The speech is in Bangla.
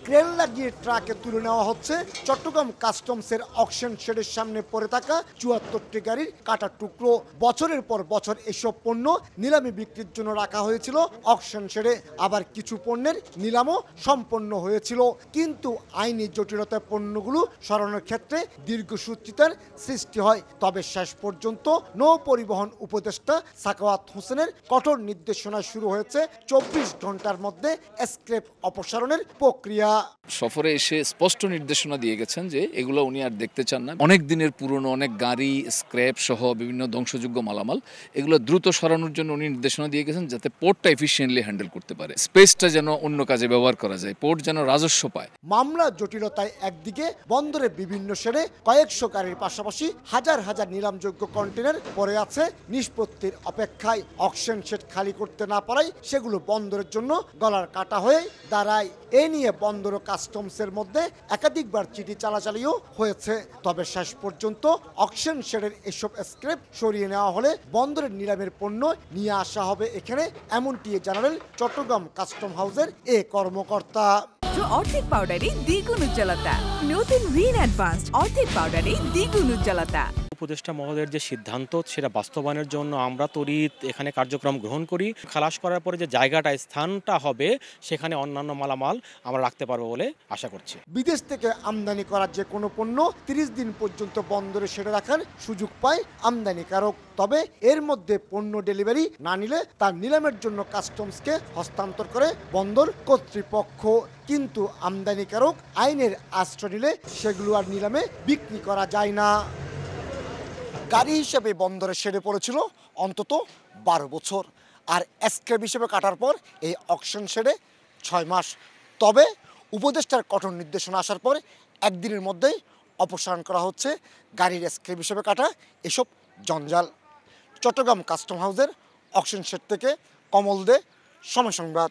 ক্রেন লাগিয়ে ট্রাকে তুলে নেওয়া হচ্ছে চট্টগ্রাম কাস্টমসের অকশন শেডের সামনে পড়ে থাকা ৭৪টি গাড়ির কাটা টুকরো। বছরের পর বছর এসব পণ্য নিলামে বিক্রির জন্য রাখা হয়েছিল অকশন শেডে, আবার কিছু পণ্যের নিলামও সম্পন্ন হয়েছিল। কিন্তু আইনি জটিলতায় পণ্যগুলো সরানোর ক্ষেত্রে দীর্ঘসূত্রিতার সৃষ্টি হয়। তবে শেষ পর্যন্ত নৌ পরিবহন উপদেষ্টা সাখাওয়াত হোসেনের কঠোর নির্দেশনায় শুরু হয়েছে ২৪ ঘন্টার মধ্যে স্ক্র্যাপ অপসারণের প্রক্রিয়া। সফরে এসে স্পষ্ট নির্দেশনা দিয়ে গেছেন যে এগুলো উনি আর দেখতে চান না। অনেক দিনের পুরনো অনেক গাড়ি, স্ক্র্যাপ সহ বিভিন্ন ধ্বংসযোগ্য মালামাল এগুলো দ্রুত সরানোর জন্য উনি নির্দেশনা দিয়ে গেছেন, যাতে পোর্টটা এফিশিয়েন্টলি হ্যান্ডেল করতে পারে, স্পেসটা যেন অন্য কাজে ব্যবহার করা যায়, পোর্ট যেন রাজস্ব পায়। মামলা জটিলতায় একদিকে বন্দরে বিভিন্ন শেডে কয়েকশো গাড়ির পাশাপাশি হাজার হাজার নিলামযোগ্য কন্টেনার পড়ে আছে নিষ্পত্তির অপেক্ষায়। অকশন শেড খালি করতে না পারায় সেগুলো বন্দরের জন্য গলার কাটা হয়ে দাঁড়ায়। এ নিয়ে বন্দর ও কাস্টমসের মধ্যে একাধিকবার চিঠি চালাচালিও হয়েছে। তবে শেষ পর্যন্ত অকশন শেডের এসব স্ক্র্যাপ সরিয়ে নেওয়া হলে বন্দরের নিলামের পণ্য নিয়ে আসা হবে এখানে, এমনটি জানালেন চট্টগ্রাম কাস্টম হাউসের এ কর্মকর্তা। অর্ধেক পাউডারে দ্বিগুণ উজ্জ্বলতা, নতুন রিন অ্যাডভান্সড অর্ধেক পাউডারে দ্বিগুণ উজ্জ্বলতা। উপদেষ্টা মহোদয়ের যে সিদ্ধান্ত সেটা বাস্তবায়নের জন্য আমরা তড়িৎ এখানে কার্যক্রম গ্রহণ করি। খালাস করার পরে যে জায়গাটা স্থানটা হবে সেখানে অন্যান্য মালামাল আমরা রাখতে পারবো বলে আশা করছি। বিদেশ থেকে আমদানি করা যে কোনো পণ্য ৩০ দিন পর্যন্ত বন্দরে সেরে রাখার সুযোগ পায় আমদানিকারক। তবে এর মধ্যে পণ্য ডেলিভারি না নিলে তার নিলামের জন্য কাস্টমসকে হস্তান্তর করে বন্দর কর্তৃপক্ষ। কিন্তু আমদানিকারক আইনের আশ্রয় নিলে সেগুলো আর নিলামে বিক্রি করা যায় না। গাড়ি হিসেবে বন্দরে সেরে পড়েছিল অন্তত ১২ বছর, আর স্ক্র্যাপ হিসেবে কাটার পর এই অকশন শেডে ৬ মাস। তবে উপদেষ্টার কঠোর নির্দেশনা আসার পর একদিনের মধ্যেই অপসারণ করা হচ্ছে গাড়ির স্ক্র্যাপ হিসেবে কাটা এসব জঞ্জাল। চট্টগ্রাম কাস্টম হাউসের অকশন শেড থেকে কমল দে, সময় সংবাদ।